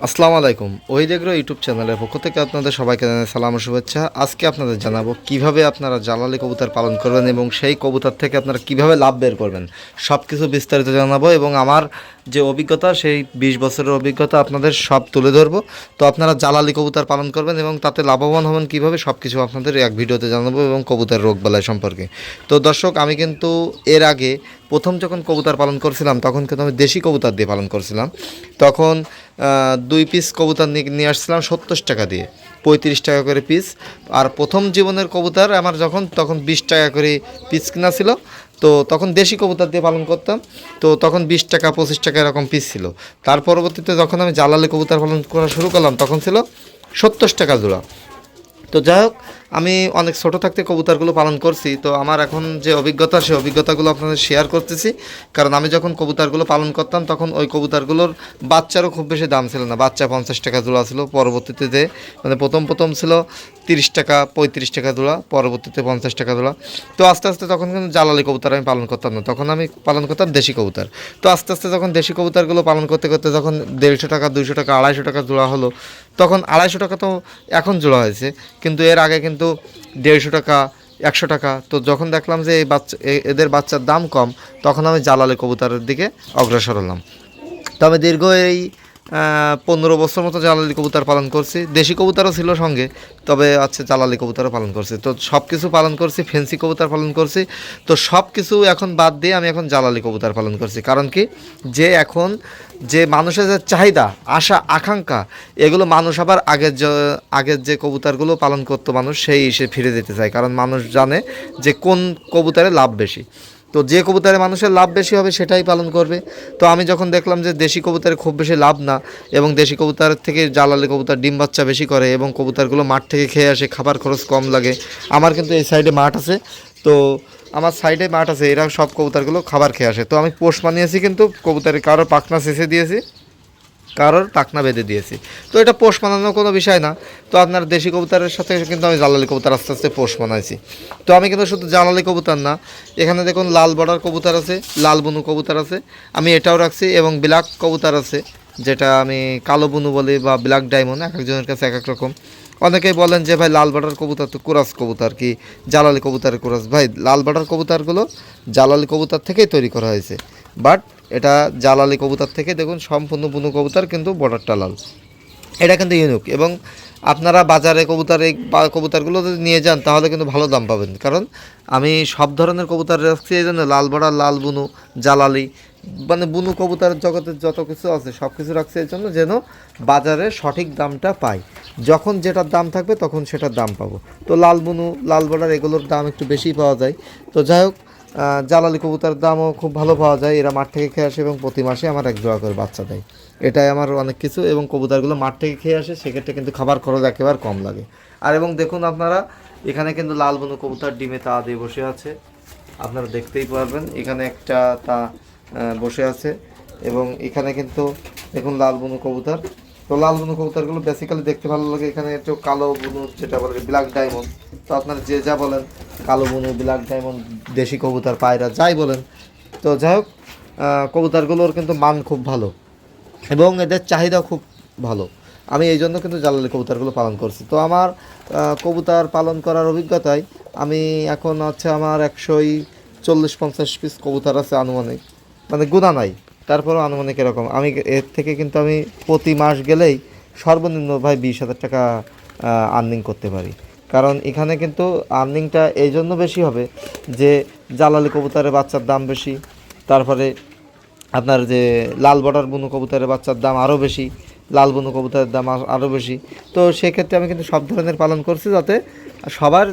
আসসালামু আলাইকুম। Ohid agro YouTube চ্যানেলের পক্ষ থেকে আপনাদের সবাইকে জানাই সালাম ও শুভেচ্ছা। আজকে আপনাদের জানাবো কিভাবে আপনারা জালালি কবুতর পালন করবেন এবং সেই কবুতর থেকে আপনারা কিভাবে লাভ বের করবেন, সব কিছু বিস্তারিত জানাবো এবং আমার যে অভিজ্ঞতা সেই 20 বছরের অভিজ্ঞতা আপনাদের সব তুলে ধরবো। তো আপনারা জালালি কবুতর পালন করবেন এবং তাতে লাভবান হবেন কীভাবে, সব কিছু আপনাদের এক ভিডিওতে জানাবো এবং কবুতর রোগবালাই সম্পর্কে। তো দর্শক, আমি কিন্তু এর আগে প্রথম যখন কবুতর পালন করছিলাম তখন কিন্তু আমি দেশি কবুতর দিয়ে পালন করছিলাম। তখন 2 পিস কবুতর নিয়ে আসছিলাম 70 টাকা দিয়ে, 35 টাকা করে পিস। আর প্রথম জীবনের কবুতর আমার তখন 20 টাকা করে পিস কিনা ছিল। তো তখন দেশি কবুতর দিয়ে পালন করতাম, তো তখন 20 টাকা 25 টাকা এরকম পিস ছিল। তার পরবর্তীতে যখন আমি জালালি কবুতর পালন করা শুরু করলাম তখন ছিল 70 টাকা জোড়া। তো যাই হোক, আমি অনেক ছোটো থাকতে কবুতরগুলো পালন করছি, তো আমার এখন যে অভিজ্ঞতা সেই অভিজ্ঞতাগুলো আপনাদের শেয়ার করতেছি। কারণ আমি যখন কবুতরগুলো পালন করতাম তখন ওই কবুতরগুলোর বাচ্চারও খুব বেশি দাম ছিল না, বাচ্চা 50 টাকা জোড়া ছিল। পরবর্তীতে যে প্রথম ছিল 30 টাকা 35 টাকা জোড়া, পরবর্তীতে 50 টাকা জোড়া। তো আস্তে আস্তে তখন কিন্তু জালালি কবুতর আমি পালন করতাম না, তখন আমি পালন করতাম দেশি কবুতর। তো আস্তে আস্তে যখন দেশি কবুতরগুলো পালন করতে করতে যখন 150 টাকা 200 টাকা 250 টাকা জোড়া হলো, তখন 250 টাকা তো এখন জোড়া হয়েছে, কিন্তু এর আগে কিন্তু 150 টাকা 100 টাকা। তো যখন দেখলাম যে এই এদের বাচ্চার দাম কম, তখন আমি জালালি কবুতরের দিকে অগ্রসর হলাম। তো আমি দীর্ঘ এই 15 বছর মতো জালালি কবুতর পালন করছি। দেশি কবুতরও ছিল সঙ্গে, তবে জালালি কবুতরও পালন করছি। তো সব কিছু পালন করছি, ফেন্সি কবুতর পালন করছি। তো সব কিছু এখন বাদ দিয়ে আমি এখন জালালি কবুতর পালন করছি। কারণ কি, যে এখন যে মানুষের যে চাহিদা, আশা আকাঙ্ক্ষা, এগুলো মানুষ আবার আগের যে কবুতরগুলো পালন করতো মানুষ, সেই এসে ফিরে যেতে চায়। কারণ মানুষ জানে যে কোন কবুতরে লাভ বেশি। তো যে কবুতরে মানুষের লাভ বেশি হবে সেটাই পালন করবে। তো আমি যখন দেখলাম যে দেশি কবুতরে খুব বেশি লাভ না, এবং দেশি কবুতরের থেকে জালালি কবুতর ডিম বাচ্চা বেশি করে এবং কবুতরগুলো মাঠ থেকে খেয়ে আসে, খাবার খরচ কম লাগে। আমার কিন্তু এই সাইডে মাঠ আছে, তো আমার সাইডে মাঠ আছে, এরা সব কবুতরগুলো খাবার খেয়ে আসে। তো আমি পোষ বানিয়েছি, কিন্তু কবুতরের কারোর পাখনা শেষে দিয়েছি, কারোর পাখনা বেঁধে দিয়েছি। তো এটা পোষ মানানোর কোনো বিষয় না। তো আপনার দেশি কবুতরের সাথে কিন্তু আমি জালালি কবুতর আস্তে আস্তে পোষ মানাইছি। তো আমি কিন্তু শুধু জালালি কবুতর না, এখানে দেখুন লাল বর্ডার কবুতর আছে, লাল বুনু কবুতর আছে, আমি এটাও রাখছি, এবং ব্ল্যাক কবুতর আছে, যেটা আমি কালো বুনু বলি বা ব্ল্যাক ডায়মন্ড, এক একজনের কাছে এক এক রকম। অনেকেই বলেন যে ভাই লাল বর্ডার কবুতর তো কুরাস কবুতর, কি জালালি কবুতরের কুরাস। ভাই, লাল বর্ডার কবুতরগুলো জালালি কবুতর থেকেই তৈরি করা হয়েছে, বাট এটা জালালি কবুতর থেকে দেখুন সম্পূর্ণ বুনু কবুতর, কিন্তু বর্ডারটা লাল। এটা কিন্তু ইউনিক। এবং আপনারা বাজারে কবুতরগুলো যদি নিয়ে যান তাহলে কিন্তু ভালো দাম পাবেন। কারণ আমি সব ধরনের কবুতর রাখছি, এই জন্য লাল বর্ডার, লাল বুনু, জালালি, বুনু কবুতরের জগতে যত কিছু আছে সব কিছু রাখছি এই জন্য, যেন বাজারে সঠিক দামটা পাই। যখন যেটার দাম থাকবে তখন সেটার দাম পাবো। তো লাল বুনু, লাল বর্ডার এগুলোর দাম একটু বেশি পাওয়া যায়। তো যাই হোক, জালালি কবুতরের দামও খুব ভালো পাওয়া যায়। এরা মাঠ থেকে খেয়ে আসে এবং প্রতি মাসে আমার 1 জোড়া করে বাচ্চা দেয়। এটাই আমার অনেক কিছু। এবং কবুতরগুলো মাঠ থেকে খেয়ে আসে, সেক্ষেত্রে কিন্তু খাবার খরচ একেবারে কম লাগে। আর এবং দেখুন আপনারা, এখানে কিন্তু লাল বুনু কবুতর ডিমে তা দিয়ে বসে আছে, আপনারা দেখতেই পারবেন। এখানে একটা তা বসে আছে, এবং এখানে কিন্তু দেখুন লাল বুনু কবুতর। তো লাল বুনু কবুতরগুলো বেসিক্যালি দেখতে ভালো লাগে। এখানে একটু কালো বুনু, যেটা বলে ব্ল্যাক ডায়মন্ড। তো আপনারা যে যা বলেন, কালো বুনু, ব্ল্যাক ডায়মন্ড, দেশি কবুতর, পায়রা, যাই বলেন। তো যাই হোক, কবুতরগুলোর কিন্তু মান খুব ভালো এবং এদের চাহিদা খুব ভালো। আমি এই জন্য কিন্তু জালালি কবুতরগুলো পালন করছি। তো আমার কবুতর পালন করার অভিজ্ঞতায় আমি এখন আমার 140-50 পিস কবুতর আছে আনুমানিক, গুণা নাই, তারপরেও আনুমানিক এরকম। আমি এর থেকে কিন্তু আমি প্রতি মাস গেলেই সর্বনিম্ন ভাই 20,000 টাকা আর্নিং করতে পারি। কারণ এখানে কিন্তু আর্নিংটা এই জন্য বেশি হবে যে জালালি কবুতরের বাচ্চার দাম বেশি, তারপরে আপনার যে লাল বর্ডার বুনু কবুতরের বাচ্চার দাম আরও বেশি, লাল বুনু কবুতরের দাম আরও বেশি। তো সেক্ষেত্রে আমি কিন্তু সব ধরনের পালন করছি যাতে সবার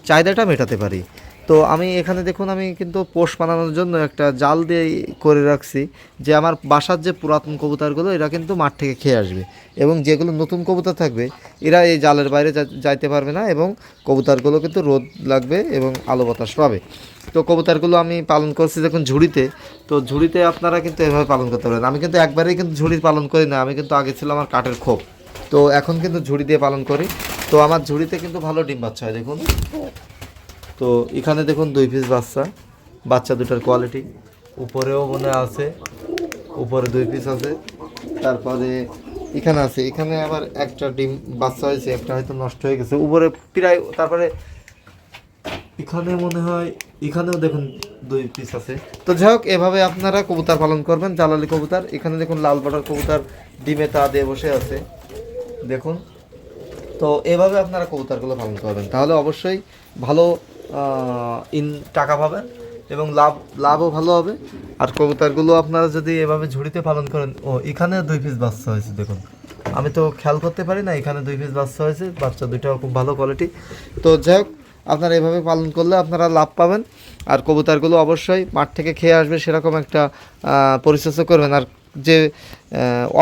চাহিদাটা মেটাতে পারি। তো আমি এখানে দেখুন, আমি কিন্তু পোষ বানানোর জন্য একটা জাল দিয়ে করে রাখছি, যে আমার বাসার যে পুরাতন কবুতরগুলো এরা কিন্তু মাঠ থেকে খেয়ে আসবে, এবং যেগুলো নতুন কবুতর থাকবে এরা এই জালের বাইরে যাইতে পারবে না, এবং কবুতরগুলো কিন্তু রোদ লাগবে এবং আলো বাতাস পাবে। তো কবুতরগুলো আমি পালন করছি দেখুন ঝুড়িতে। তো ঝুড়িতে আপনারা কিন্তু এভাবে পালন করতে পারেন। আমি কিন্তু একবারেই কিন্তু ঝুড়ি পালন করি না, আমি কিন্তু আগে ছিল আমার কাঠের খোপ, তো এখন কিন্তু ঝুড়ি দিয়ে পালন করি। তো আমার ঝুড়িতে কিন্তু ভালো ডিম বাচ্চা হয় দেখুন। তো এখানে দেখুন 2 পিস বাচ্চা দুটার কোয়ালিটি, উপরেও মনে আছে, উপরে 2 পিস আছে, তারপরে এখানে আছে, এখানে আবার একটা ডিম বাচ্চা হয়েছে, একটা হয়তো নষ্ট হয়ে গেছে উপরে প্রায়। তারপরে এখানে মনে হয় এখানেও দেখুন 2 পিস আছে। তো যাই হোক, এভাবে আপনারা কবুতর পালন করবেন, জালালি কবুতর। এখানে দেখুন লাল বর্ডার কবুতর ডিমে তা দিয়ে বসে আছে দেখুন। তো এভাবে আপনারা কবুতরগুলো পালন করবেন, তাহলে অবশ্যই ভালো টাকা পাবেন এবং লাভও ভালো হবে। আর কবুতরগুলো আপনারা যদি এভাবে ঝুড়িতে পালন করেন, এখানে 2 পিস বাচ্চা হয়েছে দেখুন। আমি তো খেয়াল করতে পারি না, এখানে 2 পিস বাচ্চা হয়েছে, বাচ্চা দুইটাও খুব ভালো কোয়ালিটি। তো যাই হোক, আপনারা এভাবে পালন করলে আপনারা লাভ পাবেন। আর কবুতরগুলো অবশ্যই মাঠ থেকে খেয়ে আসবে সেরকম একটা পরিচর্যা করবেন। আর যে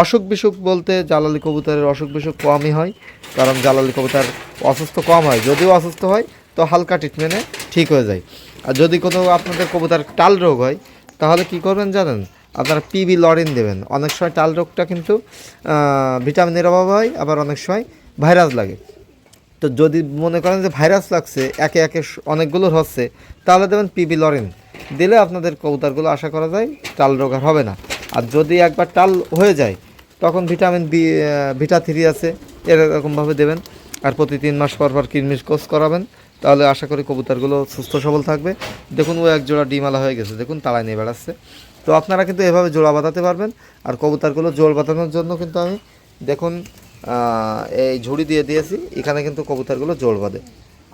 অসুখ বিসুখ বলতে জালালি কবুতরের অসুখ বিসুখ কমই হয়, কারণ জালালি কবুতর অসুস্থ কম হয়, যদিও অসুস্থ হয় তো হালকা ট্রিটমেন্টে ঠিক হয়ে যায়। আর যদি কোনো আপনাদের কবুতর টাল রোগ হয়, তাহলে কি করবেন জানেন, আপনারা পিবি লরিন দেবেন। অনেক সময় টাল রোগটা কিন্তু ভিটামিনের অভাব হয়, আবার অনেক সময় ভাইরাস লাগে। তো যদি মনে করেন যে ভাইরাস লাগছে, একে একে অনেকগুলোর হচ্ছে, তাহলে দেবেন পিবি লরিন। দিলে আপনাদের কবুতরগুলো আশা করা যায় টাল রোগ আর হবে না। আর যদি একবার টাল হয়ে যায়, তখন ভিটামিন বি, ভিটা 3 আছে, এরকমভাবে দেবেন। আর প্রতি 3 মাস পর পর কিডনির কোর্স করাবেন, তাহলে আশা করি কবুতরগুলো সুস্থ সবল থাকবে। দেখুন ও এক জোড়া ডিমালা হয়ে গেছে দেখুন, তাড়ায় নিয়ে বেড়াচ্ছে। তো আপনারা কিন্তু এভাবে জোড়া বাঁধাতে পারবেন। আর কবুতরগুলো জোড় বাঁধানোর জন্য কিন্তু আমি দেখুন এই ঝুড়ি দিয়ে দিয়েছি, এখানে কিন্তু কবুতরগুলো জোড় বাঁধে।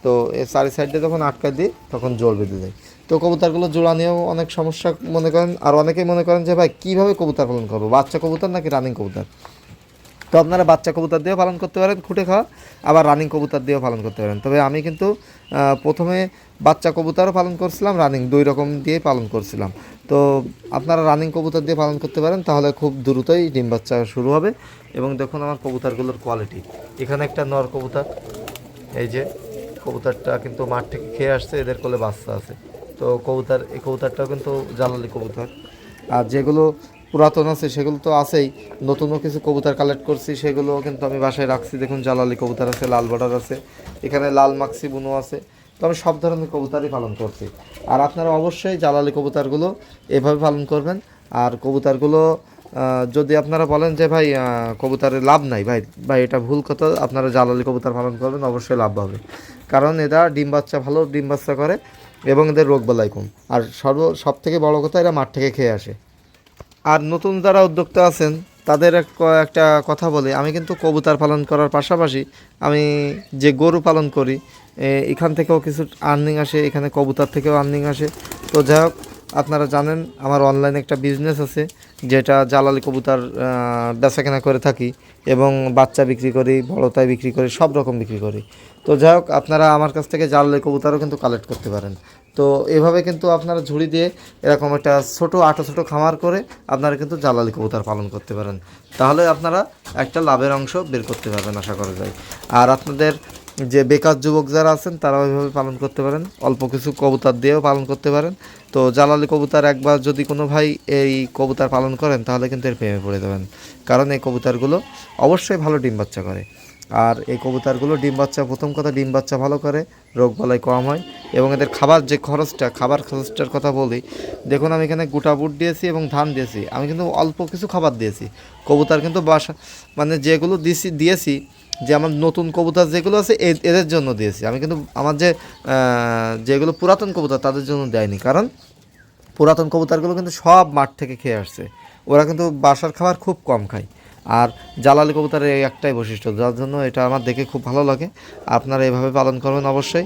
তো এই চারি সাইডে যখন আটকা দিই তখন জোড় বেঁধে যায়। তো কবুতরগুলো জোড়া নিয়েও অনেক সমস্যা মনে করেন। আর অনেকেই মনে করেন যে ভাই কীভাবে কবুতর পালন করবো, বাচ্চা কবুতর নাকি রানিং কবুতর। তো আপনারা বাচ্চা কবুতর দিয়েও পালন করতে পারেন খুঁটে খাওয়া, আবার রানিং কবুতর দিয়েও পালন করতে পারেন। তবে আমি কিন্তু প্রথমে বাচ্চা কবুতরও পালন করছিলাম, রানিং 2 রকম দিয়ে পালন করছিলাম। তো আপনারা রানিং কবুতর দিয়ে পালন করতে পারেন, তাহলে খুব দ্রুতই ডিম বাচ্চা শুরু হবে। এবং দেখুন আমার কবুতরগুলোর কোয়ালিটি, এখানে একটা নর কবুতর, এই যে কবুতরটা কিন্তু মাঠ থেকে খেয়ে আসছে, এদের কোলে বাচ্চা আছে। তো এই কবুতরটাও কিন্তু জালালি কবুতর। আর যেগুলো পুরাতন আছে সেগুলো তো আছেই, নতুনও কিছু কবুতর কালেক্ট করছি, সেগুলো কিন্তু আমি বাসায় রাখছি। দেখুন জালালি কবুতর আছে, লাল বর্ডার আছে, এখানে লাল মাক্সি বুনো আছে। তো আমি সব ধরনের কবুতরই পালন করছি। আর আপনারা অবশ্যই জালালি কবুতরগুলো এভাবে পালন করবেন। আর কবুতরগুলো যদি আপনারা বলেন যে ভাই কবুতরের লাভ নাই, ভাই ভাই এটা ভুল কথা। আপনারা জালালি কবুতর পালন করবেন, অবশ্যই লাভ হবে। কারণ এরা ডিম বাচ্চা ভালো ডিম বাচ্চা করে এবং এদের রোগ বালাই কম। আর সব থেকে বড় কথা, এরা মাঠ থেকে খেয়ে আসে। আর নতুন যারা উদ্যোক্তা আছেন তাদের একটা কথা বলি, আমি কিন্তু কবুতর পালন করার পাশাপাশি আমি যে গরু পালন করি, এখান থেকেও কিছু আর্নিং আসে, এখানে কবুতর থেকেও আর্নিং আসে। তো যাই হোক, আপনারা জানেন আমার অনলাইনে একটা বিজনেস আছে, যেটা জালালি কবুতর বেচাকেনা করে থাকি এবং বাচ্চা বিক্রি করি, বড়তায় বিক্রি করি, সব রকম বিক্রি করি। তো যাই হোক, আপনারা আমার কাছ থেকে জালালি কবুতরও কিন্তু কালেক্ট করতে পারেন। তো এভাবে কিন্তু আপনারা ঝুড়ি দিয়ে এরকম একটা ছোটো খামার করে আপনারা কিন্তু জালালি কবুতর পালন করতে পারেন, তাহলে আপনারা একটা লাভের অংশ বের করতে পারবেন আশা করা যায়। আর আপনাদের যে বেকার যুবক যারা আছেন তারাও ওইভাবে পালন করতে পারেন, অল্প কিছু কবুতর দিয়েও পালন করতে পারেন। তো জালালি কবুতর একবার যদি কোনো ভাই এই কবুতর পালন করেন, তাহলে কিন্তু এর প্রেমে পড়ে যাবেন, কারণ এই কবুতরগুলো অবশ্যই ভালো ডিম বাচ্চা করে। আর এই কবুতরগুলো ডিম বাচ্চা, প্রথম কথা ডিম বাচ্চা ভালো করে, রোগ বালাই কম হয় এবং এদের খাবার খরচটার কথা বলি। দেখুন আমি এখানে গোটা বুট দিয়েছি এবং ধান দিয়েছি, আমি কিন্তু অল্প কিছু খাবার দিয়েছি। কবুতর কিন্তু বাসা মানে যেগুলো দিয়েছি যে আমার নতুন কবুতর যেগুলো আছে এদের জন্য দিয়েছি, আমি কিন্তু আমার যেগুলো পুরাতন কবুতর তাদের জন্য দেয়নি। কারণ পুরাতন কবুতরগুলো কিন্তু সব মাঠ থেকে খেয়ে আসছে, ওরা কিন্তু বাসার খাবার খুব কম খায়। আর জালালি কবুতরের এই একটাই বৈশিষ্ট্য, যার জন্য এটা আমার দেখে খুব ভালো লাগে। আপনারা এভাবে পালন করবেন অবশ্যই।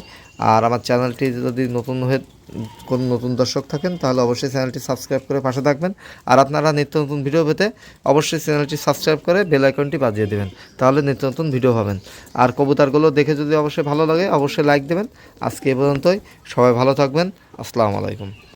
আর আমার চ্যানেলটি যদি কোনো নতুন দর্শক থাকেন, তাহলে অবশ্যই চ্যানেলটি সাবস্ক্রাইব করে পাশে থাকবেন। আর আপনারা নিত্য নতুন ভিডিও পেতে অবশ্যই চ্যানেলটি সাবস্ক্রাইব করে বেল আইকনটি বাজিয়ে দেবেন, তাহলে নিত্য নতুন ভিডিও পাবেন। আর কবুতরগুলো দেখে যদি অবশ্যই ভালো লাগে, অবশ্যই লাইক দেবেন। আজকে এ পর্যন্তই, সবাই ভালো থাকবেন। আসসালামু আলাইকুম।